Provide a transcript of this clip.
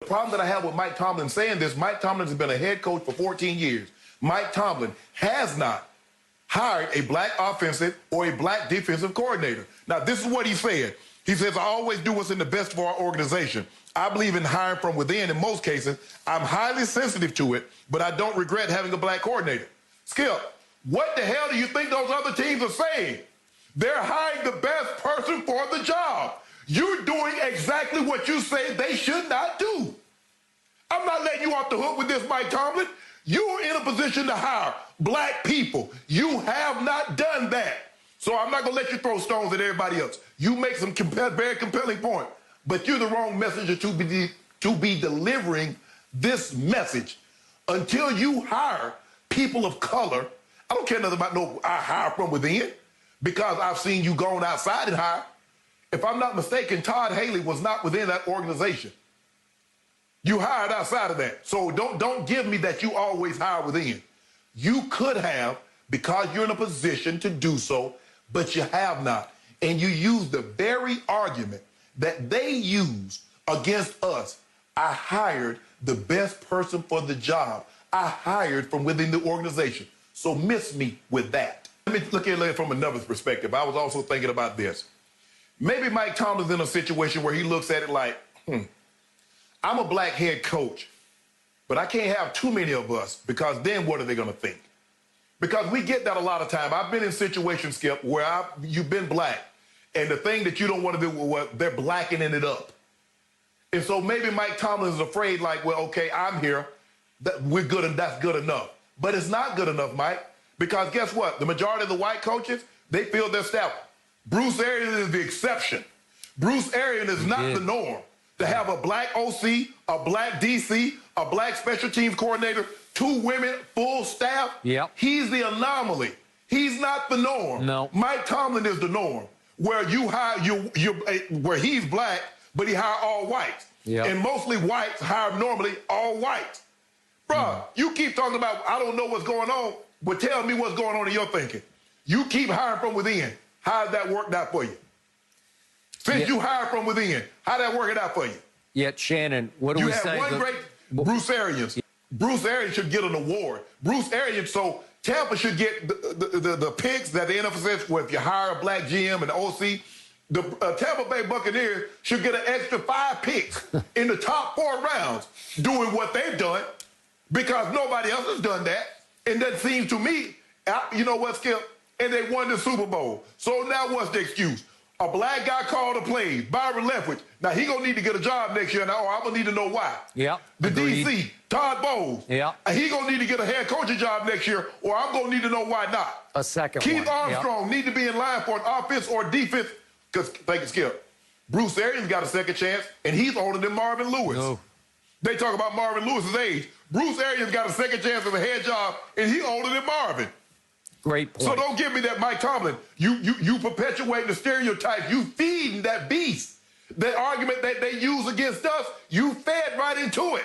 problem that I have with Mike Tomlin saying this, Mike Tomlin has been a head coach for 14 years. Mike Tomlin has not hired a black offensive or a black defensive coordinator. Now, this is what he said. He says, I always do what's in the best for our organization. I believe in hiring from within in most cases. I'm highly sensitive to it, but I don't regret having a black coordinator. Skip, what the hell do you think those other teams are saying? They're hiring the best person for the job. You're doing exactly what you say they should not do. I'm not letting you off the hook with this, Mike Tomlin. You are in a position to hire black people. You have not done that. So I'm not going to let you throw stones at everybody else. You make some very compelling point, but you're the wrong messenger to be delivering this message. Until you hire people of color, I don't care nothing about I hire from within, because I've seen you going outside and hire. If I'm not mistaken, Todd Haley was not within that organization. You hired outside of that. So don't give me that you always hire within. You could have, because you're in a position to do so, but you have not. And you use the very argument that they use against us. I hired the best person for the job. I hired from within the organization. So miss me with that. Let me look at it from another perspective. I was also thinking about this. Maybe Mike Tomlin's in a situation where he looks at it like, I'm a black head coach, but I can't have too many of us, because then what are they going to think? Because we get that a lot of time. I've been in situations, Skip, where you've been black, and the thing that you don't want to do, they're blackening it up. And so maybe Mike Tomlin is afraid, like, well, okay, I'm here, we're good, and that's good enough. But it's not good enough, Mike, because guess what? The majority of the white coaches, they feel their staff. Bruce Arians is the exception. Bruce Arians is not the norm. To have a black OC, a black DC, a black special teams coordinator, 2 women, full staff, he's the anomaly. He's not the norm. No. Mike Tomlin is the norm, where you hire where he's black, but he hire all whites. And mostly whites hire normally all whites. Bruh, you keep talking about, I don't know what's going on, but tell me what's going on in your thinking. You keep hiring from within. How's that worked out for you? Since you hired from within, how'd that work it out for you? Yet, Shannon, what do we say? You have one great Bruce Arians. Bruce Arians should get an award. Bruce Arians, so Tampa should get the picks that the NFL says, well, if you hire a black GM and OC, the Tampa Bay Buccaneers should get an extra 5 picks in the top 4 rounds doing what they've done, because nobody else has done that. And that seems to me, you know what, Skip? And they won the Super Bowl. So now what's the excuse? A black guy called the plays, Byron Leftwich. Now, he going to need to get a job next year. Now, I'm going to need to know why. The DC, Todd Bowles. He going to need to get a head coaching job next year, or I'm going to need to know why not. A second Keith Armstrong need to be in line for an offense or defense. Because, thank you, Skip, Bruce Arians got a second chance, and he's older than Marvin Lewis. They talk about Marvin Lewis's age. Bruce Arians got a second chance at a head job, and he's older than Marvin. Great point. So don't give me that, Mike Tomlin. You perpetuate the stereotype. You feeding that beast. That argument that they use against us, you fed right into it.